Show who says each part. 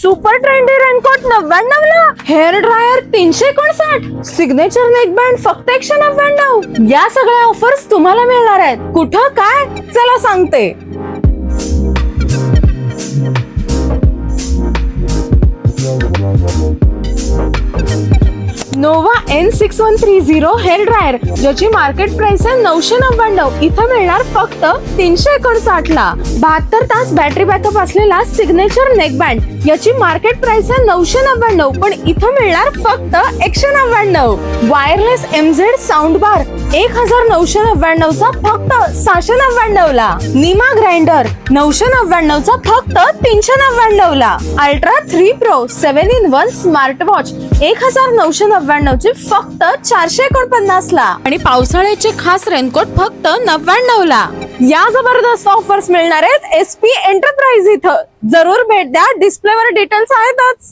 Speaker 1: Super trendy raincoat 99 ला, hair dryer 359, signature neck band फक्त 199. या सगळ्या ऑफर्स तुम्हाला मिळणार आहेत. कुठं काय, चला सांगते. नोवा N6130 हेअर ड्रायर, ज्याची मार्केट प्राइस आहे 999, इथं मिळणार फक्त 359 ला. 72 तास बॅटरी बॅकअप असलेला सिग्नेचर नेक बँड, याची मार्केट प्राइस आहे 999, पण इथं मिळणार फक्त 199. वायरलेस MZ साऊंड बार 1999 चा फक्त 699 ला. निमा ग्राइंडर 999 चा फक्त 399 ला. Ultra 3 pro 7-in-1 smart watch 1999 चे फक्त 449 ला. आणि पावसाळ्याचे खास रेनकोट फक्त 99 ला. या जबरदस्त ऑफर्स मिळणार आहेत SP एंटरप्राइज इथं. जरूर भेट द्या, डिस्प्लेवर डिटेल्स आहेतच.